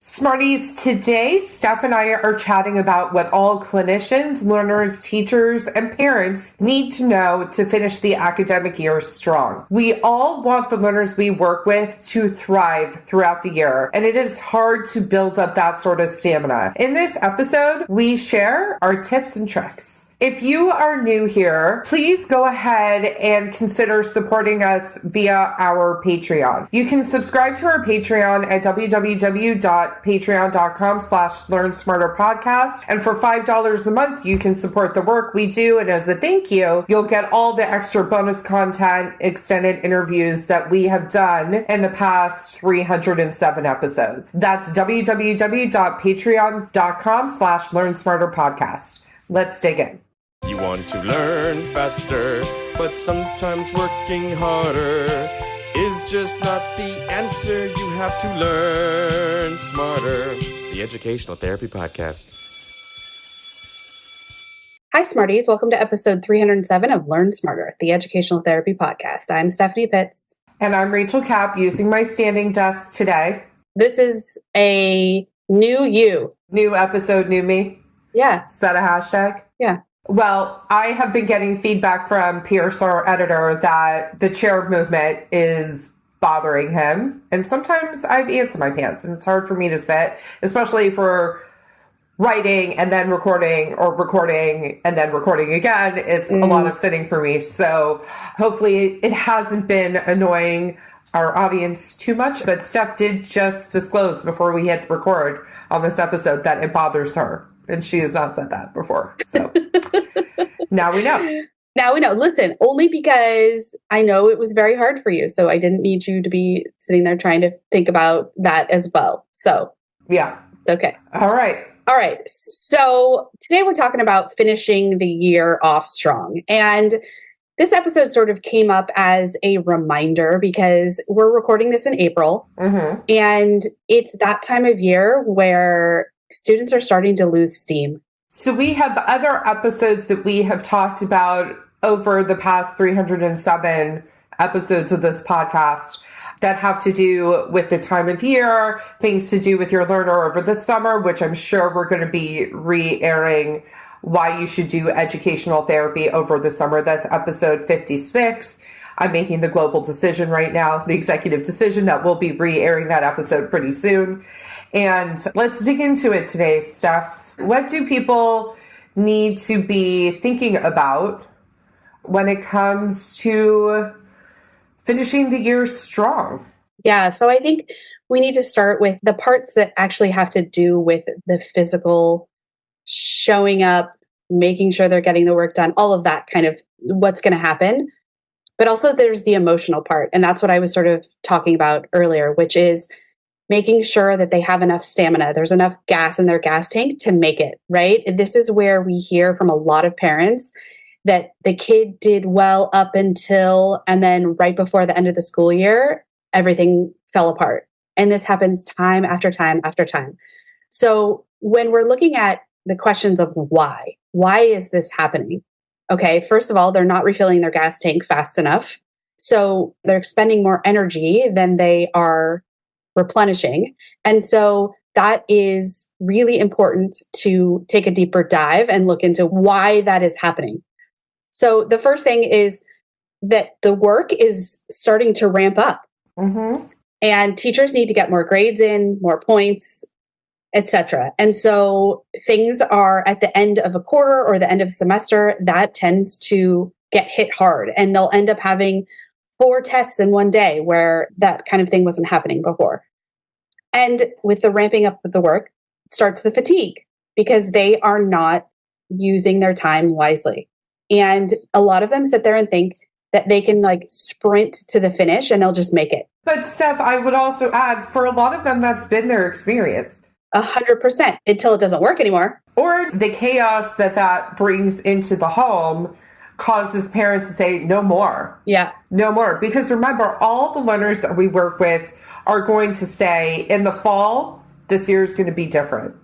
Smarties, today Steph and I are chatting about what all clinicians, learners, teachers, and parents need to know to finish the academic year strong. We all want the learners we work with to thrive throughout the year, and it is hard to build up that sort of stamina. In this episode, we share our tips and tricks. If you are new here, please go ahead and consider supporting us via our Patreon. You can subscribe to our Patreon at www.patreon.com/LearnSmarterPodcast. And for $5 a month, you can support the work we do. And as a thank you, you'll get all the extra bonus content, extended interviews that we have done in the past 307 episodes. That's www.patreon.com/LearnSmarterPodcast. Let's dig in. You want to learn faster, but sometimes working harder is just not the answer. You have to learn smarter. The Educational Therapy Podcast. Hi, Smarties. Welcome to episode 307 of Learn Smarter, the Educational Therapy Podcast. I'm Stephanie Pitts. And I'm Rachel Kapp, using my standing desk today. This is a new you. New episode, new me? Yeah. Is that a hashtag? Yeah. Well, I have been getting feedback from Pierce, our editor, that the chair movement is bothering him. And sometimes I've ants in my pants, and it's hard for me to sit, especially for writing and then recording, or recording and then recording again. It's a lot of sitting for me. So hopefully it hasn't been annoying our audience too much. But Steph did just disclose before we hit record on this episode that it bothers her. And she has not said that before. So now we know. Now we know. Listen, only because I know it was very hard for you. So I didn't need you to be sitting there trying to think about that as well. So yeah, it's okay. All right. All right. So today we're talking about finishing the year off strong. And this episode sort of came up as a reminder because we're recording this in April. And it's that time of year where students are starting to lose steam. So we have other episodes that we have talked about over the past 307 episodes of this podcast that have to do with the time of year, things to do with your learner over the summer, which I'm sure we're going to be re-airing why you should do educational therapy over the summer. That's episode 56. I'm making the global decision right now, the executive decision, that we'll be re-airing that episode pretty soon. And let's dig into it today, Steph. What do people need to be thinking about when it comes to finishing the year strong? Yeah, so I think we need to start with the parts that actually have to do with the physical showing up, making sure they're getting the work done, all of that kind of what's going to happen. But also there's the emotional part. And that's what I was sort of talking about earlier, which is making sure that they have enough stamina. There's enough gas in their gas tank to make it, right? This is where we hear from a lot of parents that the kid did well up until, and then right before the end of the school year, everything fell apart. And this happens time after time after time. So when we're looking at the questions of why is this happening? Okay, first of all, they're not refilling their gas tank fast enough. So they're expending more energy than they are replenishing. And so that is really important to take a deeper dive and look into why that is happening. So the first thing is that the work is starting to ramp up. And teachers need to get more grades in, more points, etc. And so things are at the end of a quarter or the end of a semester, that tends to get hit hard. And they'll end up having 4 tests in one day where that kind of thing wasn't happening before. And with the ramping up of the work starts the fatigue because they are not using their time wisely. And a lot of them sit there and think that they can like sprint to the finish and they'll just make it. But Steph, I would also add, for a lot of them, that's been their experience. 100% until it doesn't work anymore. Or the chaos that brings into the home causes parents to say, no more. Yeah. No more. Because remember, all the learners that we work with are going to say, in the fall, this year is going to be different.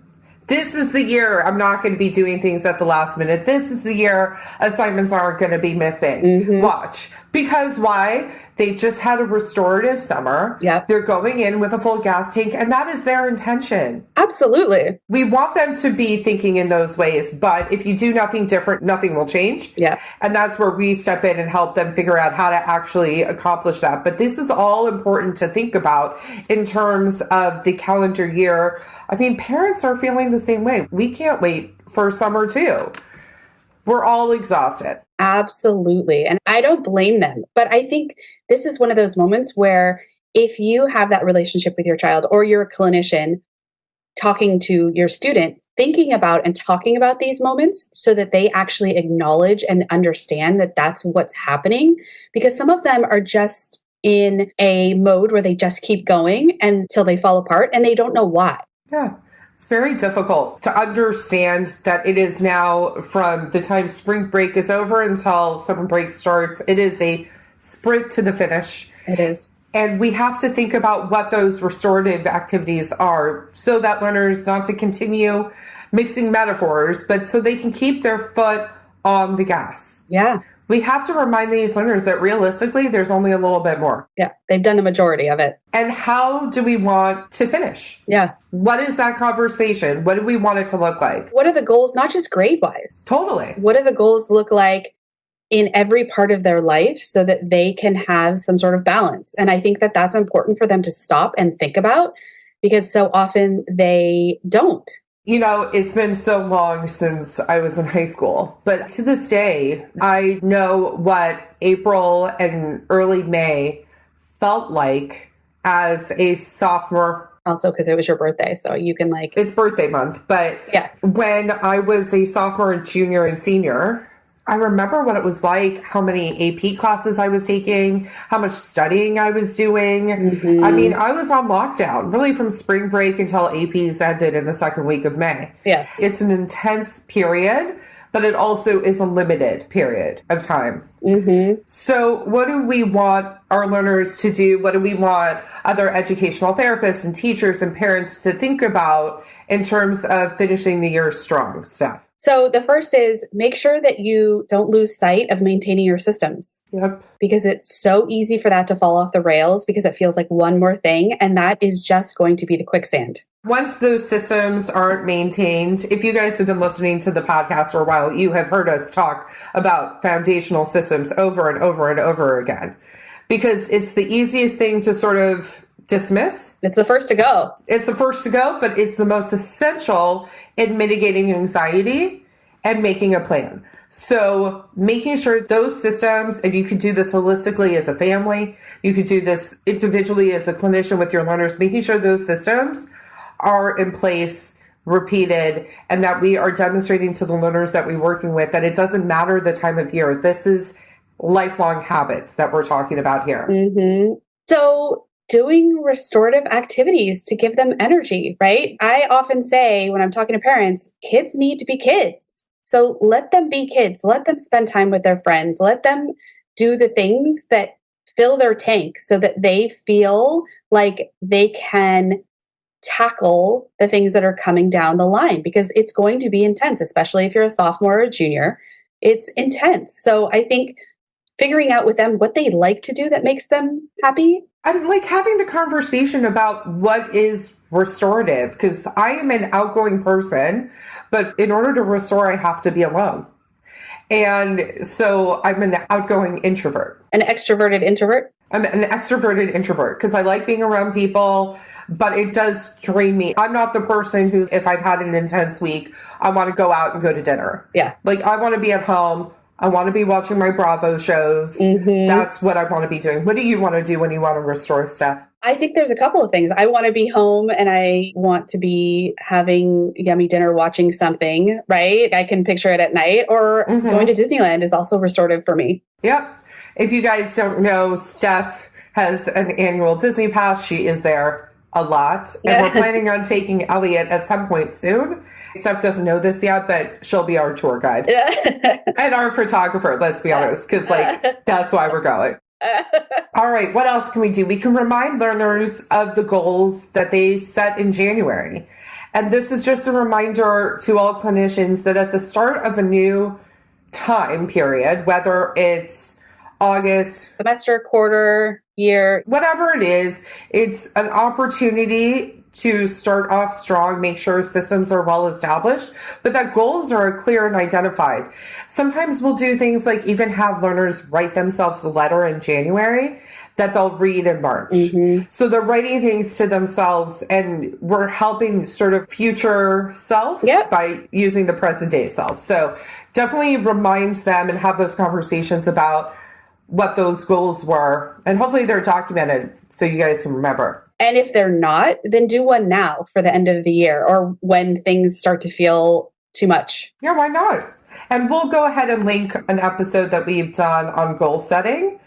This is the year I'm not going to be doing things at the last minute. This is the year assignments aren't going to be missing. Watch. Because why? They just had a restorative summer. Yep. They're going in with a full gas tank, and that is their intention. Absolutely. We want them to be thinking in those ways, but if you do nothing different, nothing will change. Yeah. And that's where we step in and help them figure out how to actually accomplish that. But this is all important to think about in terms of the calendar year. I mean, parents are feeling the same way. We can't wait for summer too. We're all exhausted. Absolutely. And I don't blame them. But I think this is one of those moments where if you have that relationship with your child or you're a clinician talking to your student, thinking about and talking about these moments so that they actually acknowledge and understand that that's what's happening, because some of them are just in a mode where they just keep going until they fall apart and they don't know why. Yeah. It's very difficult to understand that it is now from the time spring break is over until summer break starts. It is a sprint to the finish. It is. And we have to think about what those restorative activities are so that learners not to continue mixing metaphors, but so they can keep their foot on the gas. Yeah. We have to remind these learners that realistically, there's only a little bit more. Yeah. They've done the majority of it. And how do we want to finish? Yeah. What is that conversation? What do we want it to look like? What are the goals, not just grade-wise? Totally. What do the goals look like in every part of their life so that they can have some sort of balance? And I think that that's important for them to stop and think about, because so often they don't. You know, it's been so long since I was in high school, but to this day, I know what April and early May felt like as a sophomore. Also, because it was your birthday, so you can It's birthday month, but yeah. When I was a sophomore, junior, and senior, I remember what it was like, how many AP classes I was taking, how much studying I was doing. I mean, I was on lockdown really from spring break until APs ended in the second week of May. Yeah. It's an intense period, but it also is a limited period of time. So what do we want our learners to do? What do we want other educational therapists and teachers and parents to think about in terms of finishing the year strong, Steph? So the first is make sure that you don't lose sight of maintaining your systems. Yep. Because it's so easy for that to fall off the rails because it feels like one more thing. And that is just going to be the quicksand. Once those systems aren't maintained, if you guys have been listening to the podcast for a while, you have heard us talk about foundational systems over and over and over again, because it's the easiest thing to sort of dismiss. It's the first to go. It's the first to go, but it's the most essential in mitigating anxiety and making a plan. So making sure those systems, and you can do this holistically as a family, you could do this individually as a clinician with your learners, making sure those systems are in place, repeated, and that we are demonstrating to the learners that we're working with that it doesn't matter the time of year. This is lifelong habits that we're talking about here. So doing restorative activities to give them energy, right? I often say when I'm talking to parents, kids need to be kids. So let them be kids. Let them spend time with their friends. Let them do the things that fill their tank so that they feel like they can tackle the things that are coming down the line, because it's going to be intense, especially if you're a sophomore or a junior. It's intense. So I think figuring out with them what they like to do that makes them happy. I'm like having the conversation about what is restorative, because I am an outgoing person, but in order to restore, I have to be alone. And so I'm an outgoing introvert. An extroverted introvert? I'm an extroverted introvert because I like being around people, but it does drain me. I'm not the person who, if I've had an intense week, I want to go out and go to dinner. Yeah. Like I want to be at home. I want to be watching my Bravo shows. That's what I want to be doing. What do you want to do when you want to restore stuff? I think there's a couple of things. I want to be home and I want to be having yummy dinner, watching something, right? I can picture it at night, or going to Disneyland is also restorative for me. Yep. If you guys don't know, Steph has an annual Disney pass. She is there a lot. And we're planning on taking Elliot at some point soon. Steph doesn't know this yet, but she'll be our tour guide and our photographer, let's be honest, because like that's why we're going. All right, what else can we do? We can remind learners of the goals that they set in January. And this is just a reminder to all clinicians that at the start of a new time period, whether it's August, semester, quarter, year, whatever it is, it's an opportunity to start off strong, make sure systems are well established, but that goals are clear and identified. Sometimes we'll do things like even have learners write themselves a letter in January that they'll read in March. So they're writing things to themselves, and we're helping sort of future self by using the present day self. So definitely remind them and have those conversations about what those goals were, and hopefully they're documented so you guys can remember. And if they're not, then do one now for the end of the year or when things start to feel too much. Yeah, why not? And we'll go ahead and link an episode that we've done on goal setting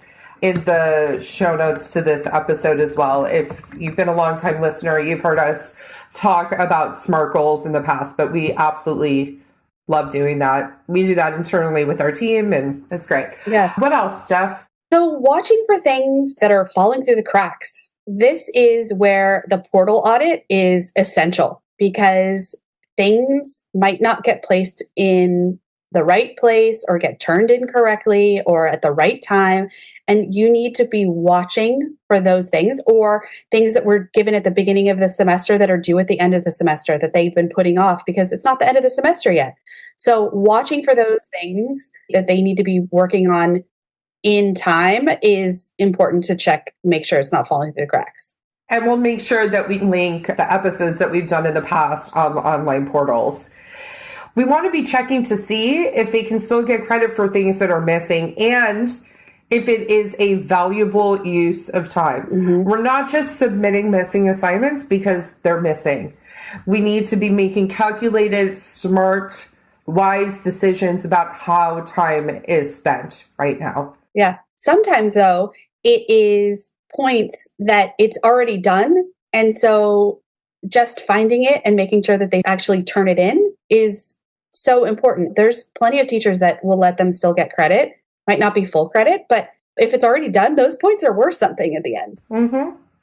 in the show notes to this episode as well. If you've been a longtime listener, you've heard us talk about SMART goals in the past, but we absolutely love doing that. We do that internally with our team, and it's great. Yeah. What else, Steph? So watching for things that are falling through the cracks. This is where the portal audit is essential because things might not get placed in the right place or get turned in correctly or at the right time. And you need to be watching for those things or things that were given at the beginning of the semester that are due at the end of the semester that they've been putting off because it's not the end of the semester yet. So watching for those things that they need to be working on in time is important to check, make sure it's not falling through the cracks. And we'll make sure that we link the episodes that we've done in the past on online portals. We want to be checking to see if they can still get credit for things that are missing and if it is a valuable use of time. We're not just submitting missing assignments because they're missing. We need to be making calculated, smart, wise decisions about how time is spent right now. Yeah. Sometimes, though, it is points that it's already done. And so just finding it and making sure that they actually turn it in is so important. There's plenty of teachers that will let them still get credit. Might not be full credit, but if it's already done, those points are worth something at the end.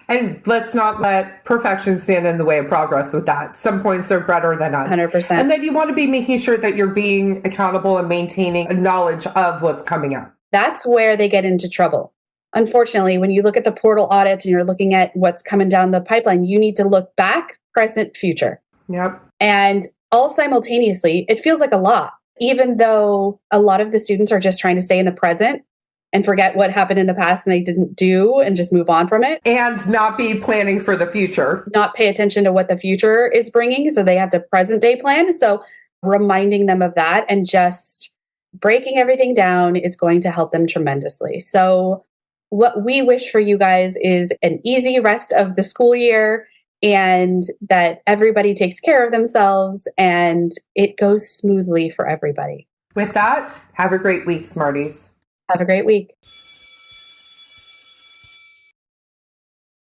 And let's not let perfection stand in the way of progress with that. Some points are better than none. 100%. And then you want to be making sure that you're being accountable and maintaining a knowledge of what's coming up. That's where they get into trouble. Unfortunately, when you look at the portal audits and you're looking at what's coming down the pipeline, you need to look back, present, future. Yep. And all simultaneously, it feels like a lot, even though a lot of the students are just trying to stay in the present and forget what happened in the past and they didn't do and just move on from it. And not be planning for the future. Not pay attention to what the future is bringing. So they have to present day plan. So reminding them of that and just breaking everything down is going to help them tremendously. So what we wish for you guys is an easy rest of the school year and that everybody takes care of themselves and it goes smoothly for everybody. With that, have a great week, Smarties. Have a great week.